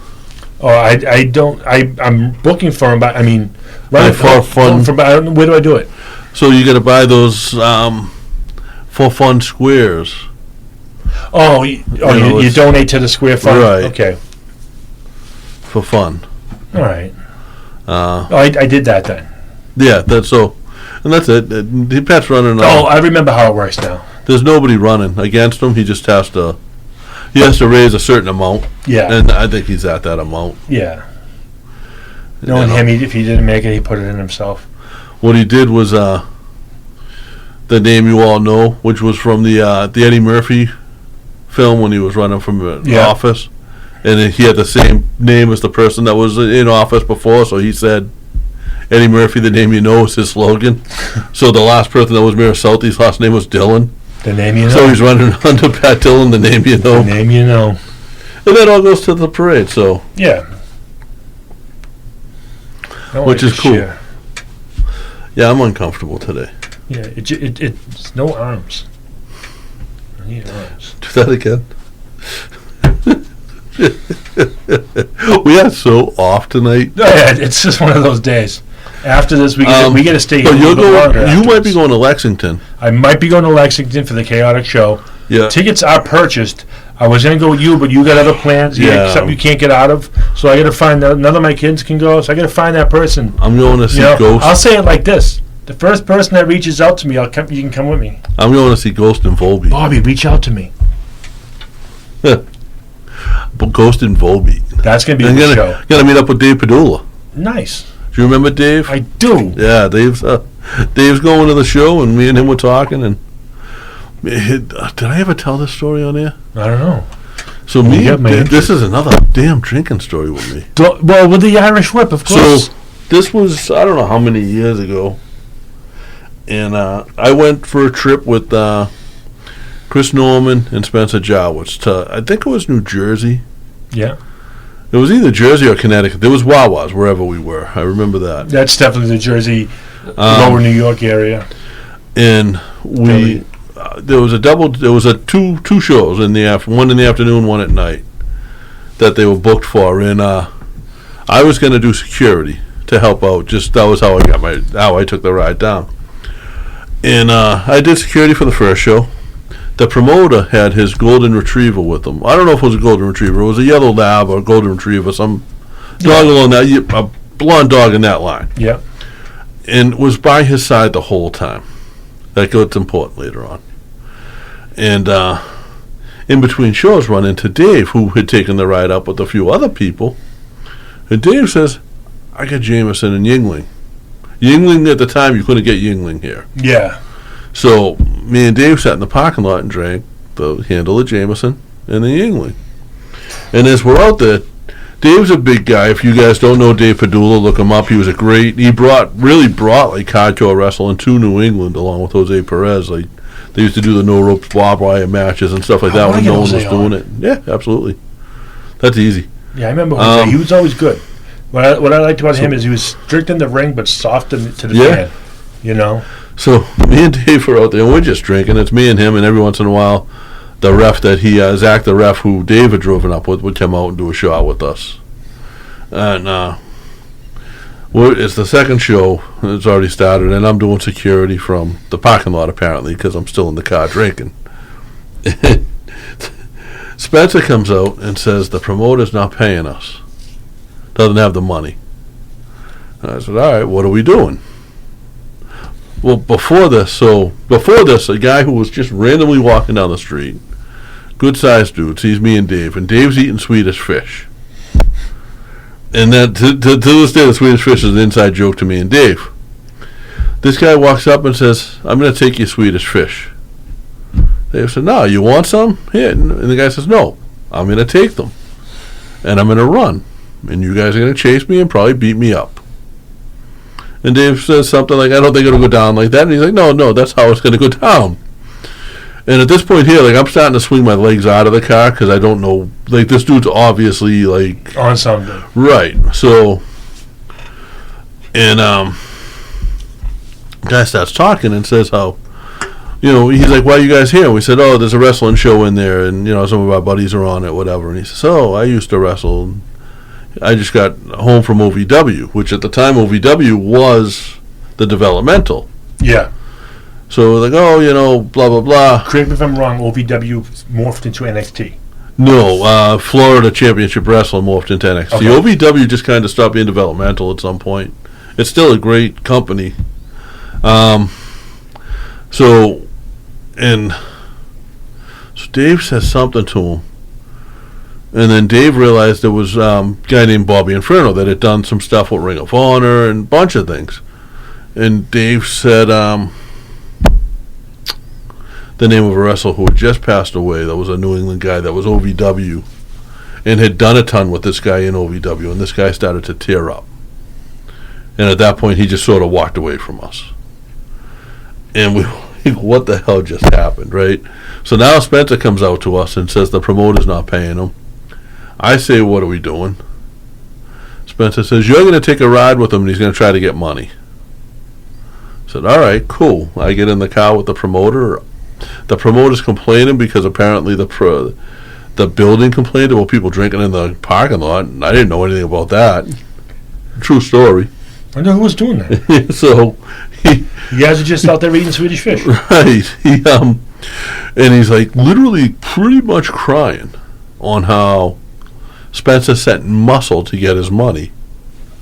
[SPEAKER 2] Oh, I don't. I'm booking for him, but I mean,
[SPEAKER 1] For fun.
[SPEAKER 2] Where do I do it?
[SPEAKER 1] So you got to buy those for fun squares.
[SPEAKER 2] Oh, you
[SPEAKER 1] it's-
[SPEAKER 2] donate to the Square Fund.
[SPEAKER 1] Right.
[SPEAKER 2] Okay.
[SPEAKER 1] For fun.
[SPEAKER 2] All right.
[SPEAKER 1] Uh,
[SPEAKER 2] Oh, I did that then.
[SPEAKER 1] yeah, that's so, and that's it. Pat's running.
[SPEAKER 2] Oh, I remember how it works now.
[SPEAKER 1] There's nobody running against him. He just has to. He has to raise a certain amount,
[SPEAKER 2] Yeah.
[SPEAKER 1] and I think he's at that amount.
[SPEAKER 2] Yeah. Knowing
[SPEAKER 1] You know,
[SPEAKER 2] him, if he didn't make it, he put it in himself.
[SPEAKER 1] What he did was the name you all know, which was from the Eddie Murphy film when he was running from the office, and then he had the same name as the person that was in office before. So he said, "Eddie Murphy, the name you know," is his slogan. So the last person that was mayor of Southie's last name was Dillon.
[SPEAKER 2] The name you know.
[SPEAKER 1] So he's running under Pat Dillon, the name you know.
[SPEAKER 2] The name you know.
[SPEAKER 1] And that all goes to the parade, so
[SPEAKER 2] Yeah.
[SPEAKER 1] Which is cool.
[SPEAKER 2] Share.
[SPEAKER 1] yeah, I'm uncomfortable today.
[SPEAKER 2] Yeah, it's no arms. I need arms.
[SPEAKER 1] Do that again. We are so off tonight.
[SPEAKER 2] No, yeah, it's just one of those days. After this, we get to stay here.
[SPEAKER 1] But
[SPEAKER 2] a
[SPEAKER 1] you're
[SPEAKER 2] little longer
[SPEAKER 1] going. You might
[SPEAKER 2] afterwards.
[SPEAKER 1] be going to Lexington.
[SPEAKER 2] I might be going to Lexington for the Chaotic Show.
[SPEAKER 1] Yeah.
[SPEAKER 2] Tickets are purchased. I was going to go with you, but you got other plans. You got
[SPEAKER 1] Yeah.
[SPEAKER 2] something you can't get out of. So I got to find none of my kids can go. So I got to find that person.
[SPEAKER 1] I'm going to see
[SPEAKER 2] You know,
[SPEAKER 1] Ghost.
[SPEAKER 2] I'll say it like this: the first person that reaches out to me, you can come with me.
[SPEAKER 1] I'm going to see Ghost in Volbeat.
[SPEAKER 2] Bobby, reach out to me.
[SPEAKER 1] But Ghost in Volbeat.
[SPEAKER 2] That's going to be
[SPEAKER 1] I'm
[SPEAKER 2] the
[SPEAKER 1] gonna,
[SPEAKER 2] show.
[SPEAKER 1] gonna meet up with Dave Padula.
[SPEAKER 2] Nice.
[SPEAKER 1] Do you remember Dave?
[SPEAKER 2] I do.
[SPEAKER 1] Yeah, Dave's going to the show, and me and him were talking. And did I ever tell this story on air?
[SPEAKER 2] I don't know.
[SPEAKER 1] So me,
[SPEAKER 2] got my
[SPEAKER 1] this is another damn drinking story with me.
[SPEAKER 2] Well, with the Irish Whip, of course.
[SPEAKER 1] So this was, I don't know how many years ago, and I went for a trip with Chris Norman and Spencer Jowitz to, I think it was New Jersey.
[SPEAKER 2] Yeah.
[SPEAKER 1] It was either Jersey or Connecticut. There was Wawa's wherever we were. I remember that.
[SPEAKER 2] That's definitely the Jersey, lower New York area.
[SPEAKER 1] And we there was a two shows in the one in the afternoon, one at night that they were booked for, and I was going to do security to help out. Just that was how I took the ride down, and I did security for the first show. The promoter had his golden retriever with him. I don't know if it was a golden retriever. It was a yellow lab or a golden retriever, some dog along that, a blonde dog in that line,
[SPEAKER 2] Yeah.
[SPEAKER 1] and was by his side the whole time. That gets important later on. And in between shows, run into Dave, who had taken the ride up with a few other people. And Dave says, I got Jameson and Yingling. Yingling, at the time, you couldn't get Yingling here.
[SPEAKER 2] Yeah.
[SPEAKER 1] So me and Dave sat in the parking lot and drank the handle of Jameson and the Yingling. And as we're out there, Dave's a big guy. If you guys don't know Dave Padula, look him up. He was he really brought like hardcore wrestling to New England along with Jose Perez. Like, they used to do the no ropes barbed wire matches and stuff like that when no one was doing it. Yeah, absolutely. That's easy.
[SPEAKER 2] Yeah, I remember Jose. He was always good. What I liked about him is he was strict in the ring but soft to the fan. You know?
[SPEAKER 1] So me and Dave were out there and we're just drinking. It's me and him, and every once in a while the ref that Zach, the ref who Dave had driven up with, would come out and do a shot with us. And it's the second show. It's already started, and I'm doing security from the parking lot apparently because I'm still in the car drinking. Spencer comes out and says the promoter's not paying us. Doesn't have the money. And I said, all right, what are we doing? Well, before this, a guy who was just randomly walking down the street, good-sized dude, sees me and Dave's eating Swedish fish. And that, to this day, the Swedish fish is an inside joke to me and Dave. This guy walks up and says, I'm going to take you Swedish fish. Dave said, no, you want some? Here. And the guy says, no, I'm going to take them. And I'm going to run. And you guys are going to chase me and probably beat me up. And Dave says something like, I don't think it'll go down like that. And he's like, no, that's how it's going to go down. And at this point here, like, I'm starting to swing my legs out of the car because I don't know, like, this dude's obviously, like...
[SPEAKER 2] on something.
[SPEAKER 1] Right. So, and guy starts talking and says how, he's like, why are you guys here? And we said, oh, there's a wrestling show in there, and, some of our buddies are on it, whatever. And he says, oh, I used to wrestle. I just got home from OVW, which at the time OVW was the developmental.
[SPEAKER 2] Yeah.
[SPEAKER 1] So like, blah, blah, blah.
[SPEAKER 2] Correct me if I'm wrong, OVW morphed into NXT.
[SPEAKER 1] No, Florida Championship Wrestling morphed into NXT.
[SPEAKER 2] Okay.
[SPEAKER 1] OVW just kind of stopped being developmental at some point. It's still a great company. So Dave says something to him. And then Dave realized there was a guy named Bobby Inferno that had done some stuff with Ring of Honor and a bunch of things. And Dave said the name of a wrestler who had just passed away that was a New England guy that was OVW and had done a ton with this guy in OVW, and this guy started to tear up. And at that point, he just sort of walked away from us. And we were like, what the hell just happened, right? So now Spencer comes out to us and says the promoter's not paying him. I say, what are we doing? Spencer says, you're going to take a ride with him and he's going to try to get money. I said, all right, cool. I get in the car with the promoter. The promoter's complaining because apparently the building complained about people drinking in the parking lot, and I didn't know anything about that. True story.
[SPEAKER 2] I wonder who was doing that.
[SPEAKER 1] So
[SPEAKER 2] you guys are just out there eating Swedish fish.
[SPEAKER 1] Right. And he's like literally pretty much crying on how Spencer sent Muscle to get his money.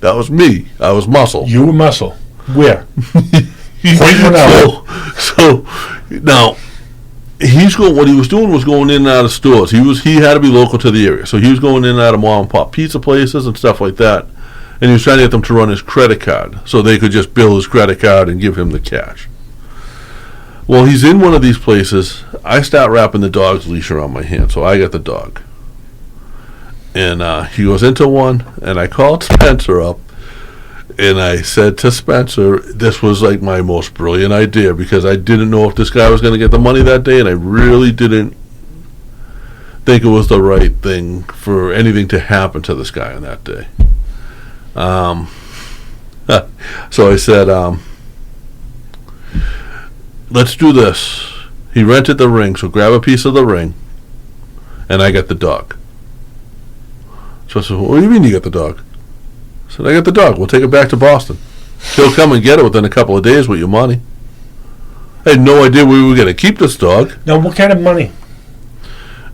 [SPEAKER 1] That was me. I was Muscle.
[SPEAKER 2] You were Muscle. Where? Point one out.
[SPEAKER 1] So now what he was doing was going in and out of stores. He had to be local to the area, so he was going in and out of mom and pop pizza places and stuff like that. And he was trying to get them to run his credit card so they could just bill his credit card and give him the cash. Well, he's in one of these places. I start wrapping the dog's leash around my hand, so I got the dog. And he goes into one, and I called Spencer up, and I said to Spencer, this was like my most brilliant idea because I didn't know if this guy was going to get the money that day, and I really didn't think it was the right thing for anything to happen to this guy on that day. So I said, let's do this. He rented the ring, so grab a piece of the ring, and I get the dog. So I said, what do you mean you got the dog? I said, I got the dog. We'll take it back to Boston. He'll come and get it within a couple of days with your money. I had no idea we were going to keep this dog.
[SPEAKER 2] Now, what kind of money?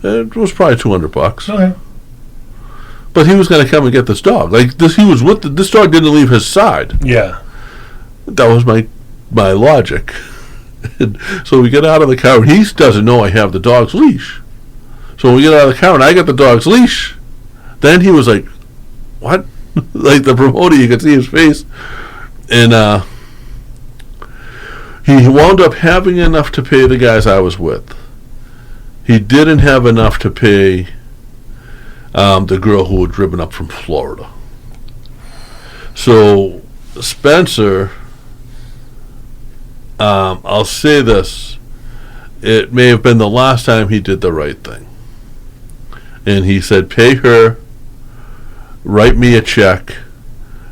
[SPEAKER 1] It was probably $200.
[SPEAKER 2] Okay.
[SPEAKER 1] But he was going to come and get this dog. Like this, he was with this dog didn't leave his side.
[SPEAKER 2] Yeah.
[SPEAKER 1] That was my logic. And so we get out of the car, and he doesn't know I have the dog's leash. So we get out of the car, and I got the dog's leash. Then he was like, what? Like the promoter, you could see his face. And he wound up having enough to pay the guys I was with. He didn't have enough to pay the girl who had driven up from Florida. So Spencer, I'll say this, it may have been the last time he did the right thing. And he said, pay her, write me a check.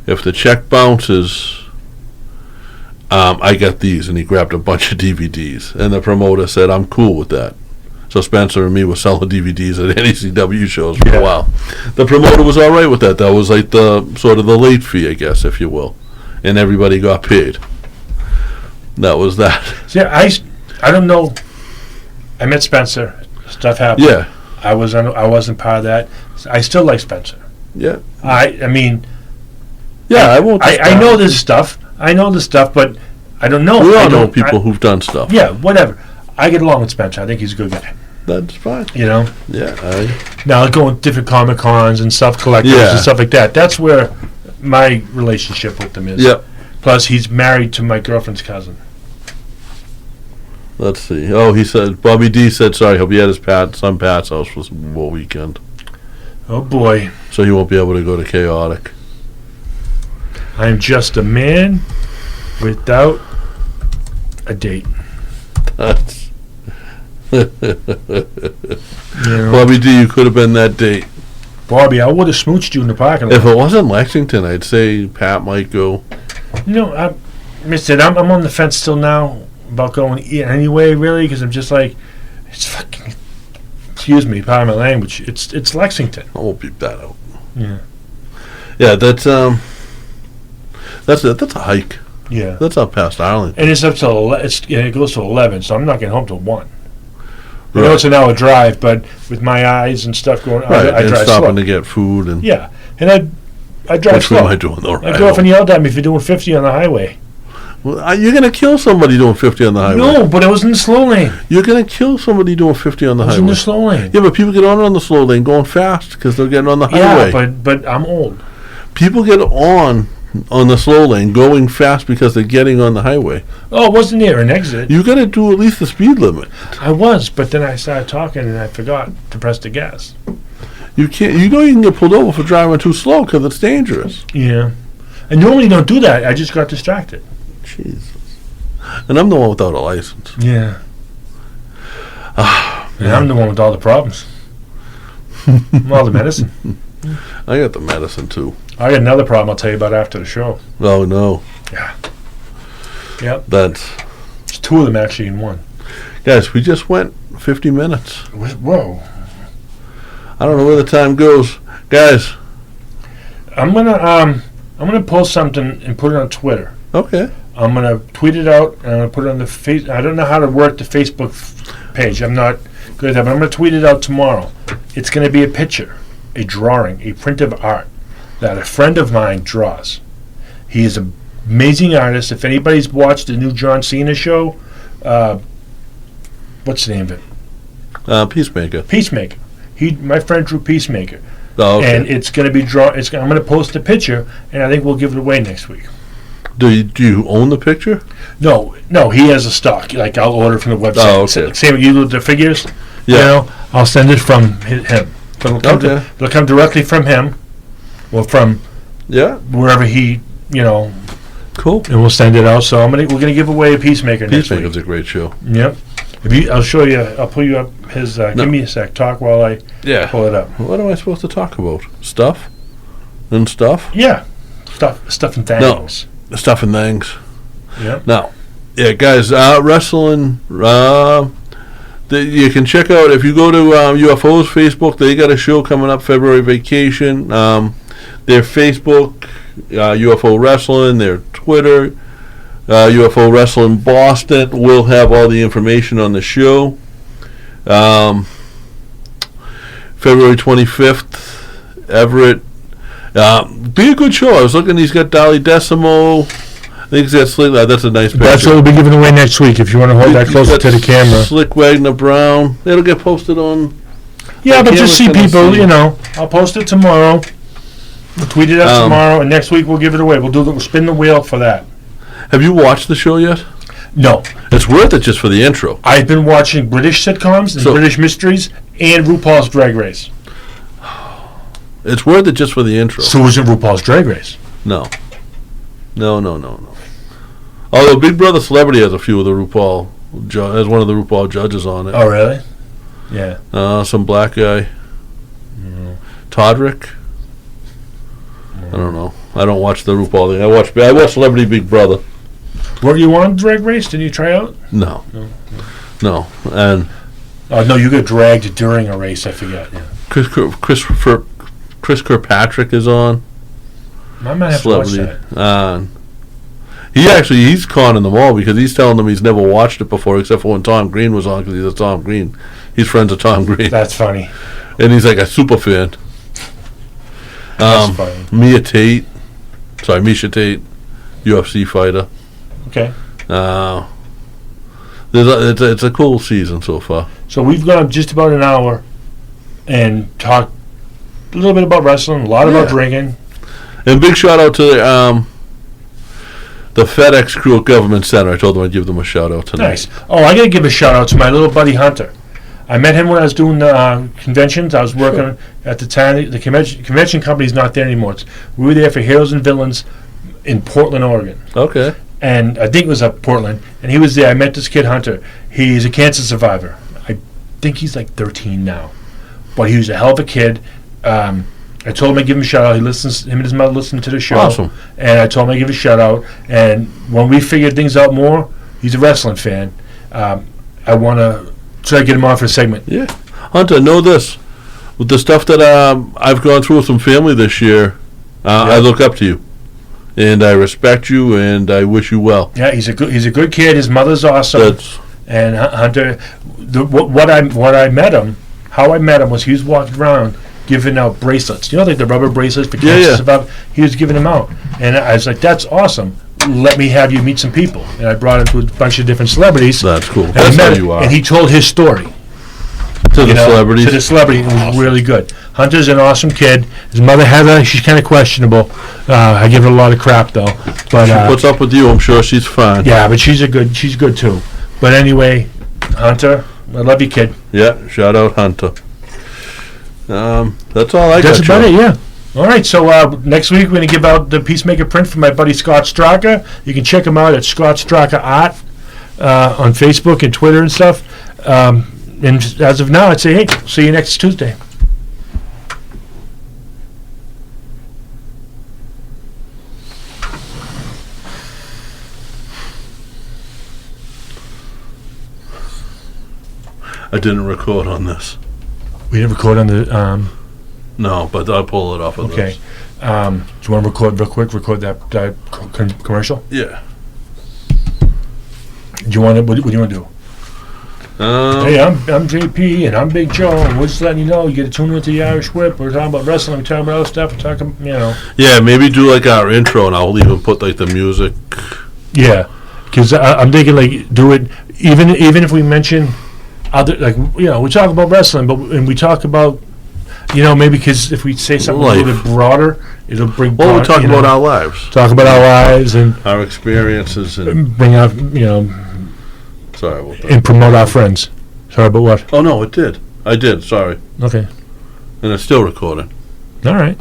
[SPEAKER 1] If the check bounces, I get these. And he grabbed a bunch of DVDs. And the promoter said, I'm cool with that. So Spencer and me were selling DVDs at NECW shows for a while. The promoter was all right with that. That was like the sort of the late fee, I guess, if you will. And everybody got paid. That was that.
[SPEAKER 2] See, I don't know. I met Spencer. Stuff happened.
[SPEAKER 1] Yeah.
[SPEAKER 2] I wasn't part of that. I still like Spencer.
[SPEAKER 1] Yeah.
[SPEAKER 2] I mean.
[SPEAKER 1] Yeah, I won't.
[SPEAKER 2] I know this stuff. I know this stuff, but I don't know.
[SPEAKER 1] We all know people who've done stuff.
[SPEAKER 2] Yeah, whatever. I get along with Spencer. I think he's a good guy.
[SPEAKER 1] That's fine.
[SPEAKER 2] You know?
[SPEAKER 1] Yeah.
[SPEAKER 2] Now, going to different Comic Cons and stuff, collectors and stuff like that. That's where my relationship with them is.
[SPEAKER 1] Yep.
[SPEAKER 2] Plus, he's married to my girlfriend's cousin.
[SPEAKER 1] Let's see. Oh, he said, Bobby D said, sorry, he'll be at his son Pat's house for Super Bowl weekend.
[SPEAKER 2] Oh, boy.
[SPEAKER 1] So he won't be able to go to Chaotic.
[SPEAKER 2] I'm just a man without a date.
[SPEAKER 1] That's
[SPEAKER 2] You know?
[SPEAKER 1] Bobby D, you could have been that date.
[SPEAKER 2] Bobby, I would have smooched you in the parking lot.
[SPEAKER 1] If it wasn't Lexington, I'd say Pat might go.
[SPEAKER 2] You know, I'm on the fence still now about going anyway, really, because I'm just like, it's fucking, excuse me, pardon my language, it's Lexington.
[SPEAKER 1] I won't beep that out.
[SPEAKER 2] Yeah.
[SPEAKER 1] Yeah, that's a hike.
[SPEAKER 2] Yeah.
[SPEAKER 1] That's up past Arlington.
[SPEAKER 2] And it's up till it goes to 11, so I'm not getting home till 1. I know
[SPEAKER 1] Right.
[SPEAKER 2] it's an hour drive, but with my eyes and stuff going,
[SPEAKER 1] Right,
[SPEAKER 2] I
[SPEAKER 1] and
[SPEAKER 2] drive
[SPEAKER 1] stopping
[SPEAKER 2] slow.
[SPEAKER 1] to get food and
[SPEAKER 2] Yeah, and I drive
[SPEAKER 1] which we
[SPEAKER 2] slow.
[SPEAKER 1] might do on the
[SPEAKER 2] My
[SPEAKER 1] ride.
[SPEAKER 2] girlfriend yelled at me if you're doing 50 on the highway.
[SPEAKER 1] Well, you're gonna kill somebody doing 50 on the highway.
[SPEAKER 2] No, but it was in the slow lane.
[SPEAKER 1] You're gonna kill somebody doing 50 on the
[SPEAKER 2] It was
[SPEAKER 1] highway.
[SPEAKER 2] in the slow lane.
[SPEAKER 1] Yeah, but people get on the slow lane going fast because they're getting on the highway.
[SPEAKER 2] Yeah, but I'm old.
[SPEAKER 1] People get on the slow lane going fast because they're getting on the highway.
[SPEAKER 2] Oh, it wasn't there an exit.
[SPEAKER 1] You got to do at least the speed limit.
[SPEAKER 2] I was, but then I started talking and I forgot to press the gas.
[SPEAKER 1] You can't. You know you can get pulled over for driving too slow because it's dangerous.
[SPEAKER 2] Yeah. I normally don't do that. I just got distracted.
[SPEAKER 1] Jesus. And I'm the one without a license.
[SPEAKER 2] Yeah. And I'm the one with all the problems. All the medicine.
[SPEAKER 1] I got the medicine too.
[SPEAKER 2] I got another problem I'll tell you about after the show.
[SPEAKER 1] Oh no.
[SPEAKER 2] Yeah. Yep.
[SPEAKER 1] That's.
[SPEAKER 2] It's 2 of them actually in 1.
[SPEAKER 1] Guys, we just went 50 minutes.
[SPEAKER 2] Whoa.
[SPEAKER 1] I don't know where the time goes. Guys.
[SPEAKER 2] I'm gonna post something and put it on Twitter.
[SPEAKER 1] Okay.
[SPEAKER 2] I'm gonna tweet it out and I'm gonna put it on the face. I don't know how to work the Facebook page. I'm not good at that, but I'm gonna tweet it out tomorrow. It's gonna be a picture, a drawing, a print of art that a friend of mine draws. He is an amazing artist. If anybody's watched the new John Cena show, what's the name of it?
[SPEAKER 1] Peacemaker.
[SPEAKER 2] Peacemaker. My friend drew Peacemaker.
[SPEAKER 1] Oh, okay.
[SPEAKER 2] And it's going to be I'm going to post a picture, and I think we'll give it away next week.
[SPEAKER 1] Do you own the picture?
[SPEAKER 2] No, he has a stock. Like, I'll order from the website.
[SPEAKER 1] Oh, okay.
[SPEAKER 2] Same with you with the figures.
[SPEAKER 1] Yeah.
[SPEAKER 2] You know, I'll send it from him. So it'll come directly from him, or from wherever he,
[SPEAKER 1] Cool.
[SPEAKER 2] and we'll send it out. So we're gonna give away a Peacemaker next week.
[SPEAKER 1] Peacemaker's a great show.
[SPEAKER 2] Yep. I'll show you. I'll pull you up his. Give me a sec. Talk while I pull it up.
[SPEAKER 1] What am I supposed to talk about? Stuff? And stuff?
[SPEAKER 2] Yeah. Stuff and things.
[SPEAKER 1] No. Stuff and things.
[SPEAKER 2] Yep.
[SPEAKER 1] Now, yeah, guys, wrestling, you can check out, if you go to UFO's Facebook, they got a show coming up, February Vacation. Their Facebook, UFO Wrestling, their Twitter, UFO Wrestling Boston will have all the information on the show. February 25th, Everett. Be a good show. I was looking, he's got Dolly Decimo. I think that's slick. That's a nice picture.
[SPEAKER 2] That's what we'll be giving away next week. If you want to hold that closer to the camera.
[SPEAKER 1] Slick Wagner Brown. It'll get posted on.
[SPEAKER 2] Yeah, but just see people.
[SPEAKER 1] See.
[SPEAKER 2] You know, I'll post it tomorrow. We'll tweet it out tomorrow, and next week we'll give it away. We'll spin the wheel for that.
[SPEAKER 1] Have you watched the show yet?
[SPEAKER 2] No.
[SPEAKER 1] It's worth it just for the intro.
[SPEAKER 2] I've been watching British sitcoms and British mysteries and RuPaul's Drag Race.
[SPEAKER 1] It's worth it just for the intro.
[SPEAKER 2] So isn't RuPaul's Drag Race?
[SPEAKER 1] No. Although Big Brother Celebrity has a few of the RuPaul, has one of the RuPaul judges on it.
[SPEAKER 2] Oh, really? Yeah.
[SPEAKER 1] Some black guy. Todrick. I don't know. I don't watch the RuPaul thing. I watch Celebrity Big Brother.
[SPEAKER 2] Were you on Drag Race? Did you try out?
[SPEAKER 1] No. And
[SPEAKER 2] no, you got dragged during a race. I forget. Yeah.
[SPEAKER 1] Chris Kirkpatrick is on.
[SPEAKER 2] I might have
[SPEAKER 1] Celebrity.
[SPEAKER 2] to watch that.
[SPEAKER 1] He's conning them all because he's telling them he's never watched it before except for when Tom Green was on because he's a Tom Green. He's friends with Tom Green.
[SPEAKER 2] That's funny.
[SPEAKER 1] And he's like a super fan.
[SPEAKER 2] That's funny.
[SPEAKER 1] Misha Tate, UFC fighter.
[SPEAKER 2] Okay.
[SPEAKER 1] It's a cool season so far.
[SPEAKER 2] So we've gone just about an hour and talked a little bit about wrestling, a lot about drinking.
[SPEAKER 1] And big shout out to the FedEx crew at Government Center. I told them I'd give them a shout out tonight.
[SPEAKER 2] Nice. Oh, I got to give a shout out to my little buddy Hunter. I met him when I was doing the conventions. I was working at the time. The convention company's not there anymore. We were there for Heroes and Villains in Portland, Oregon.
[SPEAKER 1] Okay.
[SPEAKER 2] And I think it was up Portland. And he was there. I met this kid, Hunter. He's a cancer survivor. I think he's like 13 now. But he was a hell of a kid. I told him I'd give him a shout out. Him and his mother listen to the show.
[SPEAKER 1] Awesome.
[SPEAKER 2] And I told him I'd give a shout out. And when we figured things out more, he's a wrestling fan. I want to try to get him on for a segment.
[SPEAKER 1] Yeah. Hunter, know this. With the stuff that I've gone through with some family this year, I look up to you. And I respect you, and I wish you well.
[SPEAKER 2] Yeah, he's a good kid. His mother's awesome. And Hunter, how I met him was he was walking around giving out bracelets. You know, like the rubber bracelets for cancer survivors? He was giving them out. And I was like, that's awesome. Let me have you meet some people. And I brought him to a bunch of different celebrities.
[SPEAKER 1] That's cool.
[SPEAKER 2] That's how you are. And he told his story.
[SPEAKER 1] To the celebrities?
[SPEAKER 2] To the celebrity. It was really good. Hunter's an awesome kid. His mother, Heather, she's kind of questionable. I give her a lot of crap, though. But
[SPEAKER 1] she puts up with you. I'm sure she's fine.
[SPEAKER 2] Yeah, but she's good, too. But anyway, Hunter, I love you, kid.
[SPEAKER 1] Yeah, shout out Hunter. That's all I got.
[SPEAKER 2] That's about it, yeah. All right, so next week we're going to give out the Peacemaker print from my buddy Scott Straka. You can check him out at Scott Straka Art on Facebook and Twitter and stuff. And as of now, I'd say, hey, see you next Tuesday.
[SPEAKER 1] I didn't record on this.
[SPEAKER 2] We didn't record on the...
[SPEAKER 1] No, but I'll pull it off of this.
[SPEAKER 2] Okay. Do you want to record real quick? Record that commercial?
[SPEAKER 1] Yeah.
[SPEAKER 2] Do you want to? What do you want to do? Hey, I'm JP and I'm Big Joe, and we're just letting you know you get to tune into the Irish Whip. We're talking about wrestling, we're talking about other stuff, we're talking,
[SPEAKER 1] Yeah, maybe do like our intro, and I'll even put like the music.
[SPEAKER 2] Yeah, because I'm thinking like do it even if we mention other we talk about wrestling, and we talk about. Maybe because if we say something a little bit broader, it'll bring.
[SPEAKER 1] Well, we're talking about our lives.
[SPEAKER 2] Talk about our lives and
[SPEAKER 1] our experiences and
[SPEAKER 2] bring out,
[SPEAKER 1] Sorry about that.
[SPEAKER 2] And promote our friends. Sorry about what?
[SPEAKER 1] Oh no, it did. I did. Sorry.
[SPEAKER 2] Okay.
[SPEAKER 1] And it's still recording.
[SPEAKER 2] All right.